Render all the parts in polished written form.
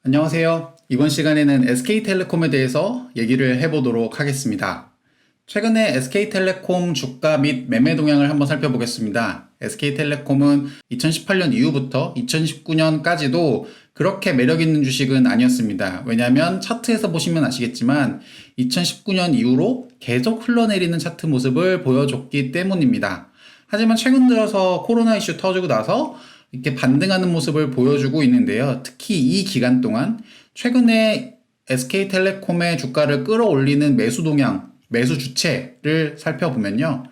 안녕하세요. 이번 시간에는 SK텔레콤에 대해서 얘기를 해보도록 하겠습니다. 최근에 SK텔레콤 주가 및 매매 동향을 한번 살펴보겠습니다. SK텔레콤은 2018년 이후부터 2019년까지도 그렇게 매력 있는 주식은 아니었습니다. 왜냐하면 차트에서 보시면 아시겠지만 2019년 이후로 계속 흘러내리는 차트 모습을 보여줬기 때문입니다. 하지만 최근 들어서 코로나 이슈 터지고 나서 이렇게 반등하는 모습을 보여주고 있는데요. 특히 이 기간 동안 최근에 SK텔레콤의 주가를 끌어올리는 매수 동향, 매수 주체를 살펴보면요.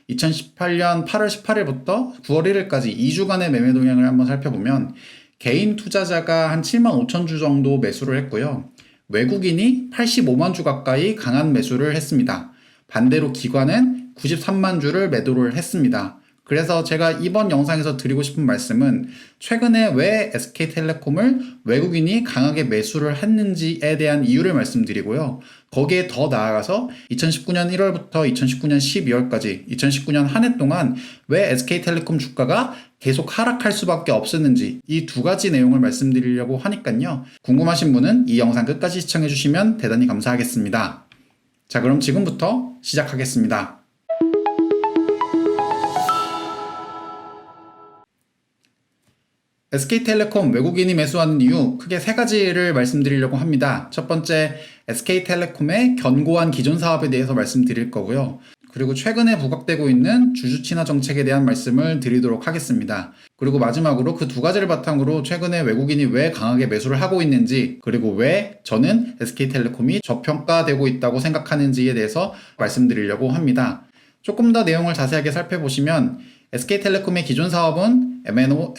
2018년 8월 18일부터 9월 1일까지 2주간의 매매 동향을 한번 살펴보면 개인 투자자가 한 7만 5천 주 정도 매수를 했고요. 외국인이 85만 주 가까이 강한 매수를 했습니다. 반대로 기관은 93만 주를 매도를 했습니다. 그래서 제가 이번 영상에서 드리고 싶은 말씀은 최근에 왜 SK텔레콤을 외국인이 강하게 매수를 했는지에 대한 이유를 말씀드리고요. 거기에 더 나아가서 2019년 1월부터 2019년 12월까지 2019년 한 해 동안 왜 SK텔레콤 주가가 계속 하락할 수밖에 없었는지 이 두 가지 내용을 말씀드리려고 하니까요. 궁금하신 분은 이 영상 끝까지 시청해 주시면 대단히 감사하겠습니다. 자, 그럼 지금부터 시작하겠습니다. SK텔레콤 외국인이 매수하는 이유 크게 세 가지를 말씀드리려고 합니다. 첫 번째, SK텔레콤의 견고한 기존 사업에 대해서 말씀드릴 거고요. 그리고 최근에 부각되고 있는 주주 친화 정책에 대한 말씀을 드리도록 하겠습니다. 그리고 마지막으로 그 두 가지를 바탕으로 최근에 외국인이 왜 강하게 매수를 하고 있는지, 그리고 왜 저는 SK텔레콤이 저평가되고 있다고 생각하는지에 대해서 말씀드리려고 합니다. 조금 더 내용을 자세하게 살펴보시면 SK텔레콤의 기존 사업은 MNO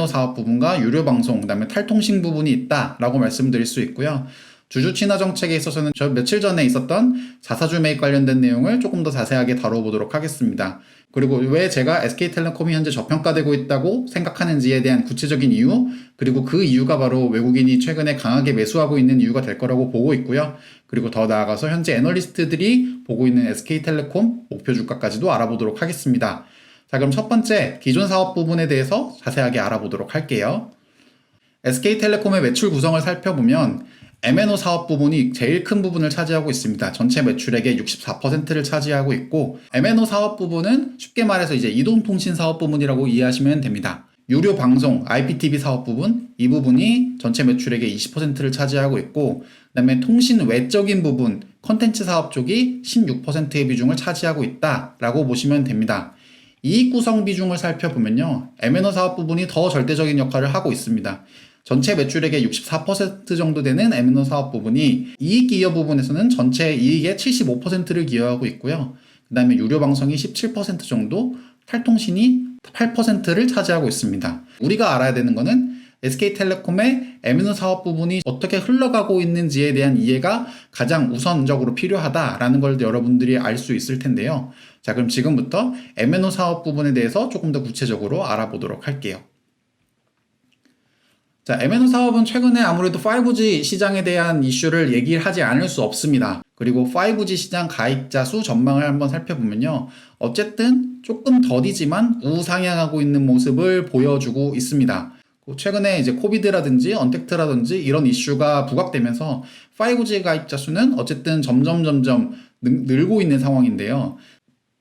사업 부분과 유료 방송, 그다음에 탈통신 부분이 있다라고 말씀드릴 수 있고요. 주주 친화 정책에 있어서는 저 며칠 전에 있었던 자사주 매입 관련된 내용을 조금 더 자세하게 다뤄보도록 하겠습니다. 그리고 왜 제가 SK텔레콤이 현재 저평가되고 있다고 생각하는지에 대한 구체적인 이유, 그리고 그 이유가 바로 외국인이 최근에 강하게 매수하고 있는 이유가 될 거라고 보고 있고요. 그리고 더 나아가서 현재 애널리스트들이 보고 있는 SK텔레콤 목표 주가까지도 알아보도록 하겠습니다. 자, 그럼 첫 번째 기존 사업 부분에 대해서 자세하게 알아보도록 할게요. SK텔레콤의 매출 구성을 살펴보면 MNO 사업 부분이 제일 큰 부분을 차지하고 있습니다. 전체 매출액의 64%를 차지하고 있고, MNO 사업 부분은 쉽게 말해서 이제 이동통신 사업 부분이라고 이해하시면 됩니다. 유료 방송, IPTV 사업 부분, 이 부분이 전체 매출액의 20%를 차지하고 있고, 그 다음에 통신 외적인 부분, 컨텐츠 사업 쪽이 16%의 비중을 차지하고 있다라고 보시면 됩니다. 이익 구성 비중을 살펴보면요. MNO 사업 부분이 더 절대적인 역할을 하고 있습니다. 전체 매출액의 64% 정도 되는 MNO 사업 부분이 이익 기여 부분에서는 전체 이익의 75%를 기여하고 있고요. 그 다음에 유료 방송이 17% 정도, 탈통신이 8%를 차지하고 있습니다. 우리가 알아야 되는 거는 SK텔레콤의 MNO 사업 부분이 어떻게 흘러가고 있는지에 대한 이해가 가장 우선적으로 필요하다라는 걸 여러분들이 알 수 있을 텐데요. 자, 그럼 지금부터 MNO 사업 부분에 대해서 조금 더 구체적으로 알아보도록 할게요. 자, MNO 사업은 최근에 아무래도 5G 시장에 대한 이슈를 얘기하지 않을 수 없습니다. 그리고 5G 시장 가입자 수 전망을 한번 살펴보면요. 어쨌든 조금 더디지만 우상향하고 있는 모습을 보여주고 있습니다. 최근에 이제 코비드라든지 언택트라든지 이런 이슈가 부각되면서 5G 가입자 수는 어쨌든 점점 늘고 있는 상황인데요.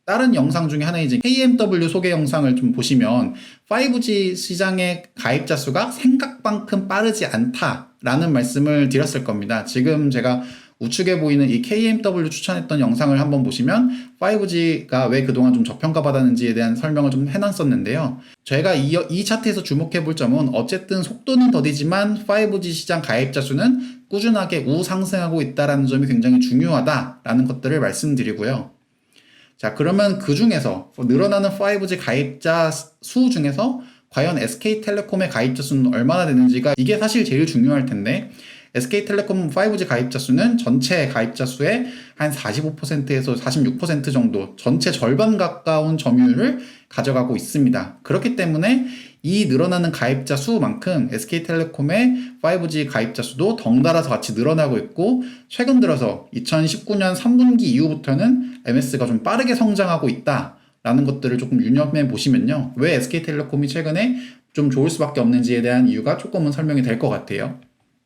다른 영상 중에 하나 이제 KMW 소개 영상을 좀 보시면 5G 시장의 가입자 수가 생각만큼 빠르지 않다라는 말씀을 드렸을 겁니다. 지금 제가 우측에 보이는 이 KMW 추천했던 영상을 한번 보시면 5G가 왜 그동안 좀 저평가받았는지에 대한 설명을 좀 해놨었는데요. 제가 이 차트에서 주목해 볼 점은 어쨌든 속도는 더디지만 5G 시장 가입자 수는 꾸준하게 우상승하고 있다는 점이 굉장히 중요하다라는 것들을 말씀드리고요. 자, 그러면 그 중에서 늘어나는 5G 가입자 수 중에서 과연 SK텔레콤의 가입자 수는 얼마나 되는지가 이게 사실 제일 중요할 텐데, SK텔레콤 5G 가입자 수는 전체 가입자 수의 한 45%에서 46% 정도, 전체 절반 가까운 점유율을 가져가고 있습니다. 그렇기 때문에 이 늘어나는 가입자 수만큼 SK텔레콤의 5G 가입자 수도 덩달아서 같이 늘어나고 있고, 최근 들어서 2019년 3분기 이후부터는 MS가 좀 빠르게 성장하고 있다라는 것들을 조금 유념해 보시면요. 왜 SK텔레콤이 최근에 좀 좋을 수밖에 없는지에 대한 이유가 조금은 설명이 될 것 같아요.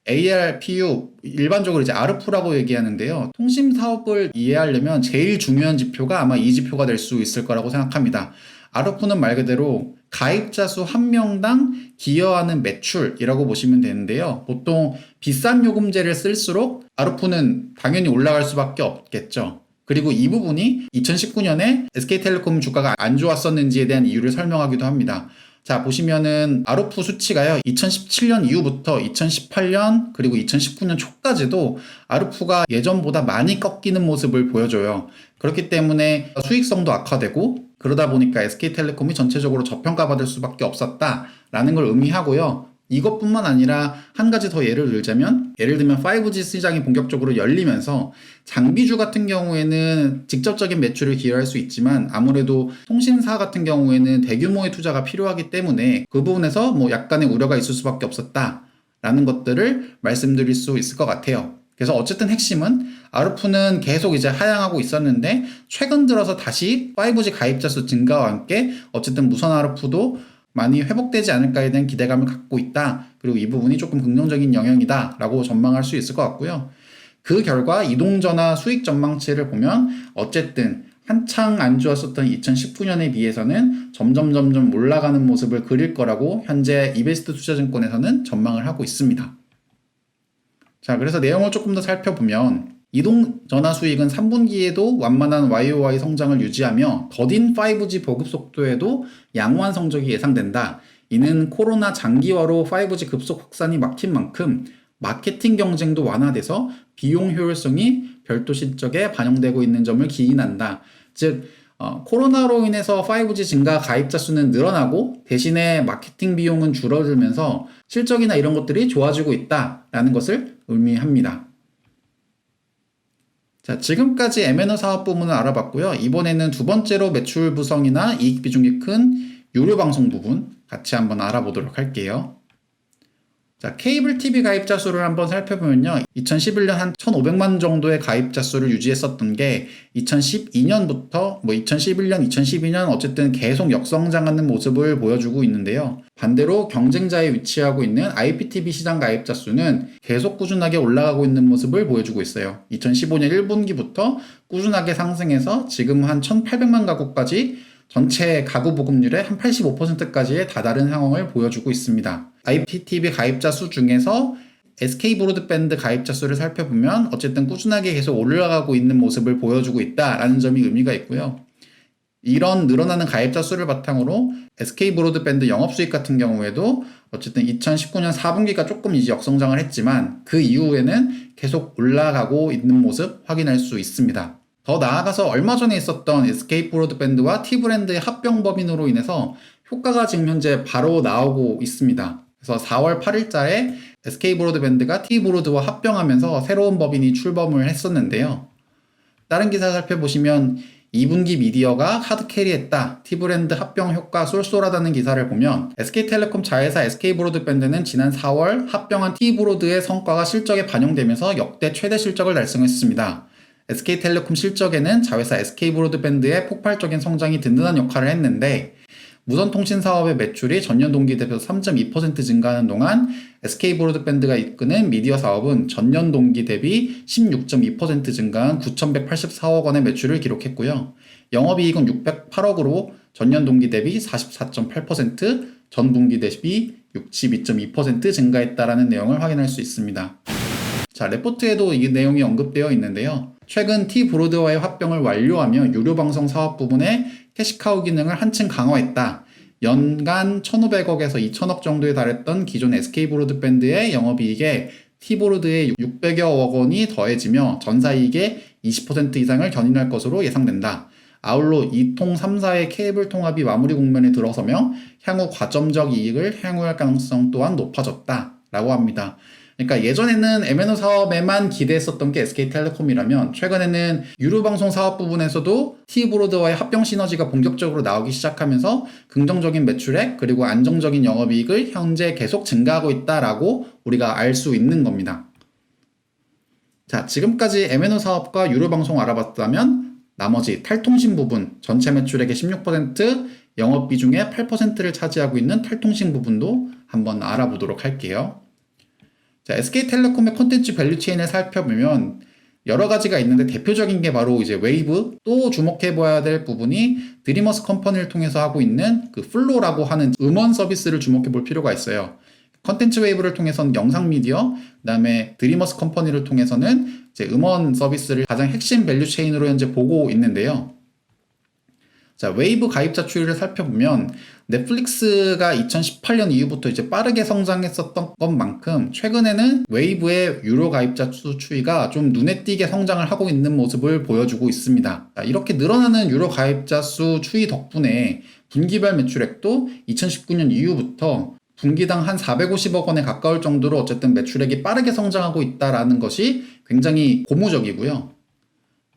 ARPU, 일반적으로 이제 ARPU라고 얘기하는데요. 통신 사업을 이해하려면 제일 중요한 지표가 아마 이 지표가 될 수 있을 거라고 생각합니다. ARPU는 말 그대로 가입자 수 1명당 기여하는 매출이라고 보시면 되는데요. 보통 비싼 요금제를 쓸수록 ARPU는 당연히 올라갈 수밖에 없겠죠. 그리고 이 부분이 2019년에 SK텔레콤 주가가 안 좋았었는지에 대한 이유를 설명하기도 합니다. 자, 보시면은 ARPU 수치가요. 2017년 이후부터 2018년 그리고 2019년 초까지도 ARPU가 예전보다 많이 꺾이는 모습을 보여줘요. 그렇기 때문에 수익성도 악화되고 그러다 보니까 SK텔레콤이 전체적으로 저평가받을 수밖에 없었다라는 걸 의미하고요. 이것뿐만 아니라 한 가지 더 예를 들면 5G 시장이 본격적으로 열리면서 장비주 같은 경우에는 직접적인 매출을 기여할 수 있지만 아무래도 통신사 같은 경우에는 대규모의 투자가 필요하기 때문에 그 부분에서 뭐 약간의 우려가 있을 수밖에 없었다라는 것들을 말씀드릴 수 있을 것 같아요. 그래서 어쨌든 핵심은 ARPU는 계속 이제 하향하고 있었는데 최근 들어서 다시 5G 가입자 수 증가와 함께 어쨌든 무선 ARPU도 많이 회복되지 않을까에 대한 기대감을 갖고 있다. 그리고 이 부분이 조금 긍정적인 영향이다 라고 전망할 수 있을 것 같고요. 그 결과 이동전화 수익 전망치를 보면 어쨌든 한창 안 좋았었던 2019년에 비해서는 점점 올라가는 모습을 그릴 거라고 현재 이베스트 투자증권에서는 전망을 하고 있습니다. 자, 그래서 내용을 조금 더 살펴보면 이동전화 수익은 3분기에도 완만한 YOY 성장을 유지하며 더딘 5G 보급 속도에도 양호한 성적이 예상된다. 이는 코로나 장기화로 5G 급속 확산이 막힌 만큼 마케팅 경쟁도 완화돼서 비용 효율성이 별도 실적에 반영되고 있는 점을 기인한다. 즉 코로나로 인해서 5G 증가 가입자 수는 늘어나고 대신에 마케팅 비용은 줄어들면서 실적이나 이런 것들이 좋아지고 있다라는 것을 의미합니다. 자, 지금까지 M&O 사업 부문을 알아봤고요. 이번에는 두 번째로 매출 구성이나 이익 비중이 큰 유료 방송 부분 같이 한번 알아보도록 할게요. 자, 케이블 TV 가입자 수를 한번 살펴보면요. 2011년 한 1,500만 정도의 가입자 수를 유지했었던 게 2012년부터 2011년, 2012년 어쨌든 계속 역성장하는 모습을 보여주고 있는데요. 반대로 경쟁자에 위치하고 있는 IPTV 시장 가입자 수는 계속 꾸준하게 올라가고 있는 모습을 보여주고 있어요. 2015년 1분기부터 꾸준하게 상승해서 지금 한 1,800만 가구까지 전체 가구 보급률의 한 85%까지의 다다른 상황을 보여주고 있습니다. IPTV 가입자 수 중에서 SK 브로드밴드 가입자 수를 살펴보면 어쨌든 꾸준하게 계속 올라가고 있는 모습을 보여주고 있다라는 점이 의미가 있고요. 이런 늘어나는 가입자 수를 바탕으로 SK 브로드밴드 영업수익 같은 경우에도 어쨌든 2019년 4분기가 조금 이제 역성장을 했지만 그 이후에는 계속 올라가고 있는 모습 확인할 수 있습니다. 더 나아가서 얼마 전에 있었던 SK 브로드밴드와 T브랜드의 합병 법인으로 인해서 효과가 지금 현재 바로 나오고 있습니다. 그래서 4월 8일자에 SK 브로드밴드가 T브로드와 합병하면서 새로운 법인이 출범을 했었는데요. 다른 기사 살펴보시면 2분기 미디어가 하드캐리했다. T브랜드 합병 효과 쏠쏠하다는 기사를 보면 SK텔레콤 자회사 SK브로드밴드는 지난 4월 합병한 T브로드의 성과가 실적에 반영되면서 역대 최대 실적을 달성했습니다. SK텔레콤 실적에는 자회사 SK브로드밴드의 폭발적인 성장이 든든한 역할을 했는데 무선통신 사업의 매출이 전년 동기 대비 3.2% 증가하는 동안 SK브로드밴드가 이끄는 미디어 사업은 전년 동기 대비 16.2% 증가한 9,184억 원의 매출을 기록했고요. 영업이익은 608억으로 전년 동기 대비 44.8%, 전분기 대비 62.2% 증가했다라는 내용을 확인할 수 있습니다. 자, 레포트에도 이 내용이 언급되어 있는데요. 최근 T브로드와의 합병을 완료하며 유료방송 사업 부분의 캐시카우 기능을 한층 강화했다. 연간 1,500억에서 2,000억 정도에 달했던 기존 SK브로드밴드의 영업이익에 T브로드의 600여억 원이 더해지며 전사이익의 20% 이상을 견인할 것으로 예상된다. 아울러 2통 3사의 케이블 통합이 마무리 국면에 들어서며 향후 과점적 이익을 향유할 가능성 또한 높아졌다. 라고 합니다. 그러니까 예전에는 M&O 사업에만 기대했었던 게 SK텔레콤이라면 최근에는 유료방송 사업 부분에서도 T브로드와의 합병 시너지가 본격적으로 나오기 시작하면서 긍정적인 매출액 그리고 안정적인 영업이익을 현재 계속 증가하고 있다라고 우리가 알 수 있는 겁니다. 자, 지금까지 M&O 사업과 유료방송 알아봤다면 나머지 탈통신 부분 전체 매출액의 16%, 영업 비중의 8%를 차지하고 있는 탈통신 부분도 한번 알아보도록 할게요. 자, SK텔레콤의 콘텐츠 밸류체인을 살펴보면 여러 가지가 있는데 대표적인 게 바로 이제 웨이브, 또 주목해 봐야 될 부분이 드리머스 컴퍼니를 통해서 하고 있는 그 플로라고 하는 음원 서비스를 주목해 볼 필요가 있어요. 컨텐츠 웨이브를 통해서는 영상 미디어, 그다음에 드리머스 컴퍼니를 통해서는 이제 음원 서비스를 가장 핵심 밸류 체인으로 현재 보고 있는데요. 자, 웨이브 가입자 추이를 살펴보면 넷플릭스가 2018년 이후부터 이제 빠르게 성장했었던 것만큼 최근에는 웨이브의 유료 가입자 수 추이가 좀 눈에 띄게 성장을 하고 있는 모습을 보여주고 있습니다. 자, 이렇게 늘어나는 유료 가입자 수 추이 덕분에 분기별 매출액도 2019년 이후부터 분기당 한 450억 원에 가까울 정도로 어쨌든 매출액이 빠르게 성장하고 있다는 것이 굉장히 고무적이고요.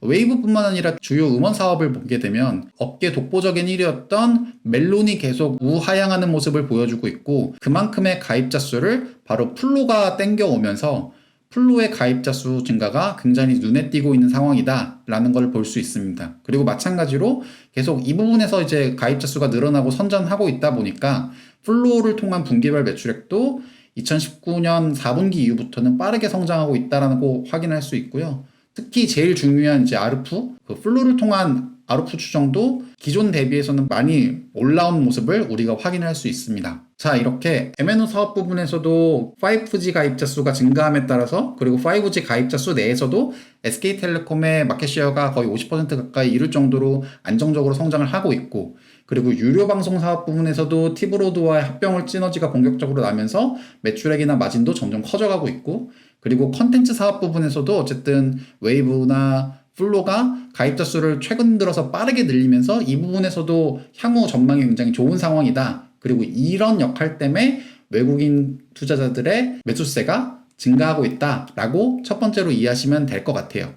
웨이브뿐만 아니라 주요 음원 사업을 보게 되면 업계 독보적인 1위였던 멜론이 계속 우하향하는 모습을 보여주고 있고, 그만큼의 가입자 수를 바로 플로가 땡겨오면서 플로의 가입자 수 증가가 굉장히 눈에 띄고 있는 상황이다 라는 걸 볼 수 있습니다. 그리고 마찬가지로 계속 이 부분에서 이제 가입자 수가 늘어나고 선전하고 있다 보니까 플로를 통한 분기별 매출액도 2019년 4분기 이후부터는 빠르게 성장하고 있다라고 확인할 수 있고요. 특히 제일 중요한 이제 아르푸, 그 플루를 통한 아르푸 추정도 기존 대비해서는 많이 올라온 모습을 우리가 확인할 수 있습니다. 자, 이렇게 MNO 사업 부분에서도 5G 가입자 수가 증가함에 따라서, 그리고 5G 가입자 수 내에서도 SK텔레콤의 마켓시어가 거의 50% 가까이 이룰 정도로 안정적으로 성장을 하고 있고, 그리고 유료 방송 사업 부분에서도 티브로드와의 합병을 시너지가 본격적으로 나면서 매출액이나 마진도 점점 커져가고 있고, 그리고 컨텐츠 사업 부분에서도 어쨌든 웨이브나 플로가 가입자 수를 최근 들어서 빠르게 늘리면서 이 부분에서도 향후 전망이 굉장히 좋은 상황이다. 그리고 이런 역할 때문에 외국인 투자자들의 매수세가 증가하고 있다라고 첫 번째로 이해하시면 될 것 같아요.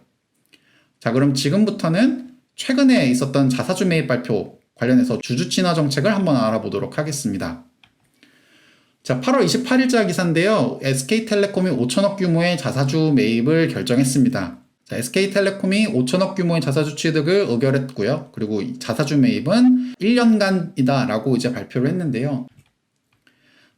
자, 그럼 지금부터는 최근에 있었던 자사주 매입 발표 관련해서 주주 친화 정책을 한번 알아보도록 하겠습니다. 자, 8월 28일자 기사인데요. SK텔레콤이 5천억 규모의 자사주 매입을 결정했습니다. 자, SK텔레콤이 5천억 규모의 자사주 취득을 의결했고요. 그리고 이 자사주 매입은 1년간이다 라고 이제 발표를 했는데요.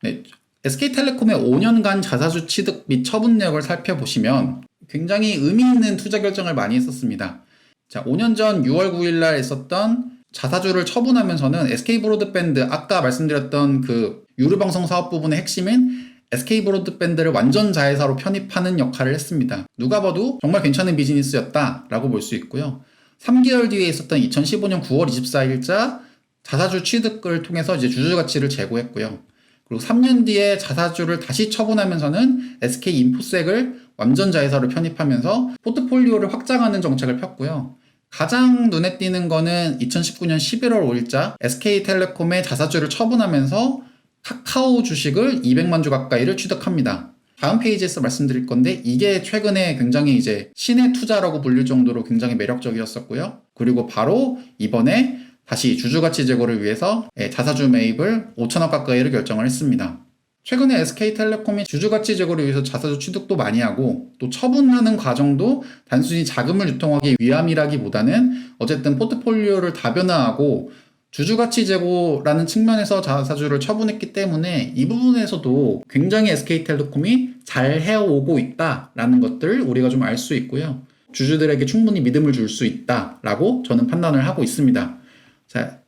네, SK텔레콤의 5년간 자사주 취득 및 처분 내역을 살펴보시면 굉장히 의미 있는 투자 결정을 많이 했었습니다. 자, 5년 전 6월 9일 날 있었던 자사주를 처분하면서는 SK브로드밴드, 아까 말씀드렸던 그 유료방송 사업 부분의 핵심인 SK브로드밴드를 완전 자회사로 편입하는 역할을 했습니다. 누가 봐도 정말 괜찮은 비즈니스였다라고 볼 수 있고요. 3개월 뒤에 있었던 2015년 9월 24일자 자사주 취득을 통해서 이제 주주 가치를 제고했고요. 그리고 3년 뒤에 자사주를 다시 처분하면서는 SK인포색을 완전 자회사로 편입하면서 포트폴리오를 확장하는 정책을 폈고요. 가장 눈에 띄는 거는 2019년 11월 5일자 SK텔레콤의 자사주를 처분하면서 카카오 주식을 200만 주 가까이를 취득합니다. 다음 페이지에서 말씀드릴 건데 이게 최근에 굉장히 이제 신의 투자라고 불릴 정도로 굉장히 매력적이었었고요. 그리고 바로 이번에 다시 주주가치 제고를 위해서 자사주 매입을 5천억 가까이를 결정을 했습니다. 최근에 SK텔레콤이 주주가치 제고를 위해서 자사주 취득도 많이 하고 또 처분하는 과정도 단순히 자금을 유통하기 위함이라기보다는 어쨌든 포트폴리오를 다변화하고 주주가치 제고라는 측면에서 자사주를 처분했기 때문에 이 부분에서도 굉장히 SK텔레콤이 잘 해오고 있다라는 것들을 우리가 좀 알 수 있고요. 주주들에게 충분히 믿음을 줄 수 있다라고 저는 판단을 하고 있습니다. 자,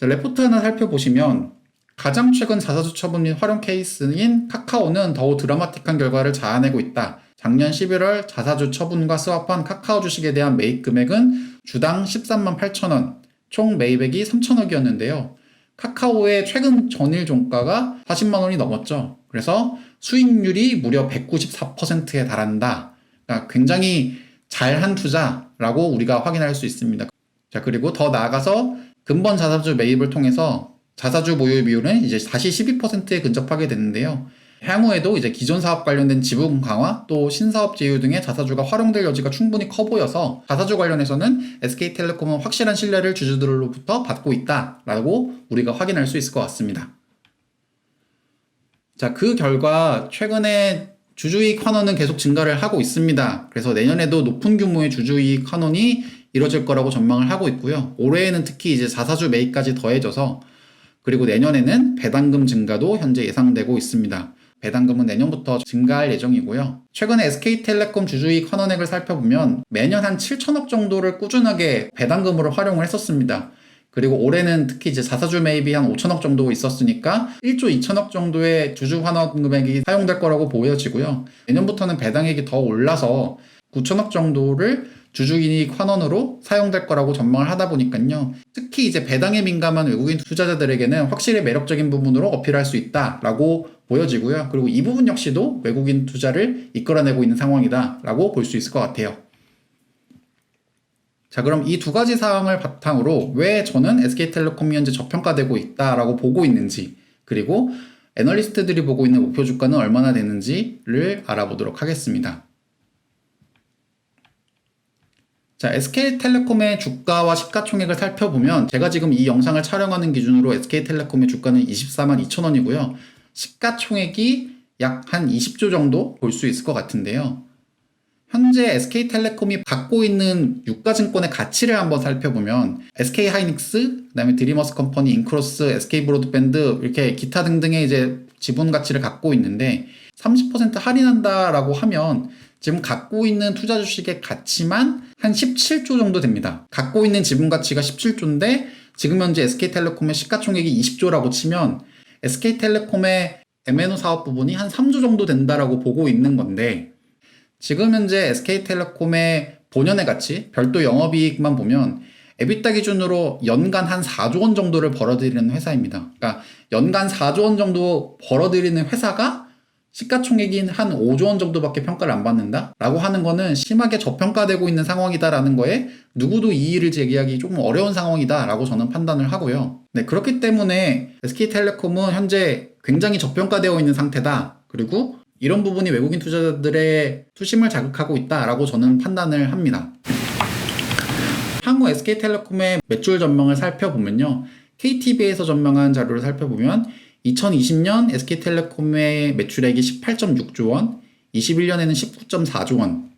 레포트 하나 살펴보시면 가장 최근 자사주 처분 및 활용 케이스인 카카오는 더욱 드라마틱한 결과를 자아내고 있다. 작년 11월 자사주 처분과 스왑한 카카오 주식에 대한 매입 금액은 주당 13만 8천 원, 총 매입액이 3천억이었는데요. 카카오의 최근 전일 종가가 40만 원이 넘었죠. 그래서 수익률이 무려 194%에 달한다. 그러니까 굉장히 잘한 투자라고 우리가 확인할 수 있습니다. 자, 그리고 더 나아가서 근본 자사주 매입을 통해서 자사주 보유 비율은 이제 다시 12%에 근접하게 됐는데요. 향후에도 이제 기존 사업 관련된 지분 강화 또 신사업 제휴 등의 자사주가 활용될 여지가 충분히 커 보여서 자사주 관련해서는 SK텔레콤은 확실한 신뢰를 주주들로부터 받고 있다라고 우리가 확인할 수 있을 것 같습니다. 자, 그 결과 최근에 주주이익 환원은 계속 증가를 하고 있습니다. 그래서 내년에도 높은 규모의 주주이익 환원이 이뤄질 거라고 전망을 하고 있고요. 올해에는 특히 이제 자사주 매입까지 더해져서 그리고 내년에는 배당금 증가도 현재 예상되고 있습니다. 배당금은 내년부터 증가할 예정이고요. 최근에 SK텔레콤 주주이익 환원액을 살펴보면 매년 한 7천억 정도를 꾸준하게 배당금으로 활용을 했었습니다. 그리고 올해는 특히 이제 자사주 매입이 한 5천억 정도 있었으니까 1조 2천억 정도의 주주 환원 금액이 사용될 거라고 보여지고요. 내년부터는 배당액이 더 올라서 9천억 정도를 주주이익 환원으로 사용될 거라고 전망을 하다 보니까요. 특히 이제 배당에 민감한 외국인 투자자들에게는 확실히 매력적인 부분으로 어필할 수 있다라고 보여지고요. 그리고 이 부분 역시도 외국인 투자를 이끌어내고 있는 상황이다라고 볼 수 있을 것 같아요. 자, 그럼 이 두 가지 사항을 바탕으로 왜 저는 SK텔레콤이 현재 저평가되고 있다라고 보고 있는지, 그리고 애널리스트들이 보고 있는 목표 주가는 얼마나 되는지를 알아보도록 하겠습니다. 자, SK텔레콤의 주가와 시가총액을 살펴보면 제가 지금 이 영상을 촬영하는 기준으로 SK텔레콤의 주가는 24만 2천 원이고요. 시가총액이 약 한 20조 정도 볼 수 있을 것 같은데요. 현재 SK텔레콤이 갖고 있는 유가증권의 가치를 한번 살펴보면 SK하이닉스, 그다음에 드리머스 컴퍼니, 인크로스, SK브로드밴드 이렇게 기타 등등의 이제 지분 가치를 갖고 있는데 30% 할인한다라고 하면 지금 갖고 있는 투자 주식의 가치만 한 17조 정도 됩니다. 갖고 있는 지분 가치가 17조인데 지금 현재 SK텔레콤의 시가총액이 20조라고 치면 SK텔레콤의 MNO 사업 부분이 한 3조 정도 된다라고 보고 있는 건데 지금 현재 SK텔레콤의 본연의 가치, 별도 영업이익만 보면 에비타 기준으로 연간 한 4조 원 정도를 벌어들이는 회사입니다. 그러니까 연간 4조 원 정도 벌어들이는 회사가 시가총액이 한 5조 원 정도밖에 평가를 안 받는다? 라고 하는 거는 심하게 저평가되고 있는 상황이다라는 거에 누구도 이의를 제기하기 조금 어려운 상황이다 라고 저는 판단을 하고요. 네, 그렇기 때문에 SK텔레콤은 현재 굉장히 저평가되어 있는 상태다. 그리고 이런 부분이 외국인 투자자들의 투심을 자극하고 있다라고 저는 판단을 합니다. 향후 SK텔레콤의 매출 전망을 살펴보면요. KTB에서 전망한 자료를 살펴보면 2020년 SK텔레콤의 매출액이 18.6조 원, 21년에는 19.4조 원,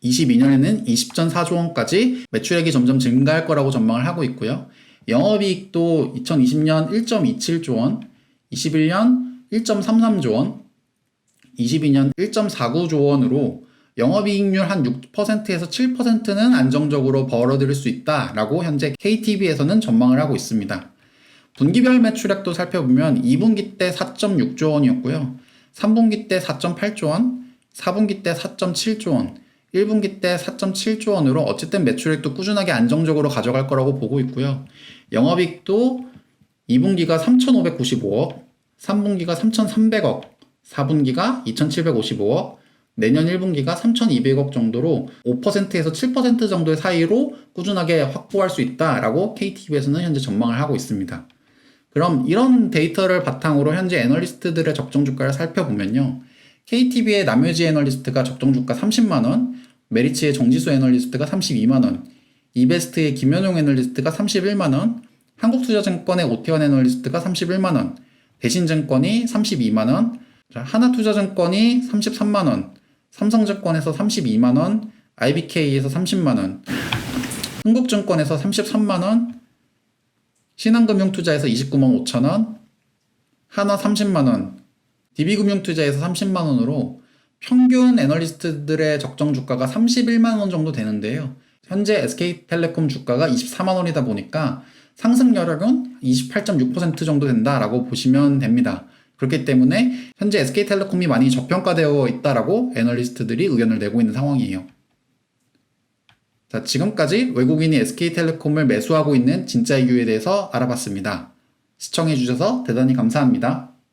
22년에는 20.4조 원까지 매출액이 점점 증가할 거라고 전망을 하고 있고요. 영업이익도 2020년 1.27조 원, 21년 1.33조 원, 22년 1.49조 원으로 영업이익률 한 6%에서 7%는 안정적으로 벌어들일 수 있다라고 현재 KTB에서는 전망을 하고 있습니다. 분기별 매출액도 살펴보면 2분기 때 4.6조 원이었고요. 3분기 때 4.8조 원, 4분기 때 4.7조 원, 1분기 때 4.7조 원으로 어쨌든 매출액도 꾸준하게 안정적으로 가져갈 거라고 보고 있고요. 영업이익도 2분기가 3,595억, 3분기가 3,300억, 4분기가 2,755억, 내년 1분기가 3,200억 정도로 5%에서 7% 정도의 사이로 꾸준하게 확보할 수 있다라고 KTB에서는 현재 전망을 하고 있습니다. 그럼 이런 데이터를 바탕으로 현재 애널리스트들의 적정 주가를 살펴보면요. KTB의 남효지 애널리스트가 적정 주가 30만원, 메리츠의 정지수 애널리스트가 32만원, 이베스트의 김현용 애널리스트가 31만원, 한국투자증권의 오태원 애널리스트가 31만원, 대신증권이 32만원, 하나투자증권이 33만원, 삼성증권에서 32만원, IBK에서 30만원, 흥국증권에서 33만원, 신한금융투자에서 29만 5천원, 하나 30만원, DB금융투자에서 30만원으로 평균 애널리스트들의 적정 주가가 31만원 정도 되는데요. 현재 SK텔레콤 주가가 24만원이다 보니까 상승 여력은 28.6% 정도 된다라고 보시면 됩니다. 그렇기 때문에 현재 SK텔레콤이 많이 저평가되어 있다라고 애널리스트들이 의견을 내고 있는 상황이에요. 자, 지금까지 외국인이 SK텔레콤을 매수하고 있는 진짜 이유에 대해서 알아봤습니다. 시청해주셔서 대단히 감사합니다.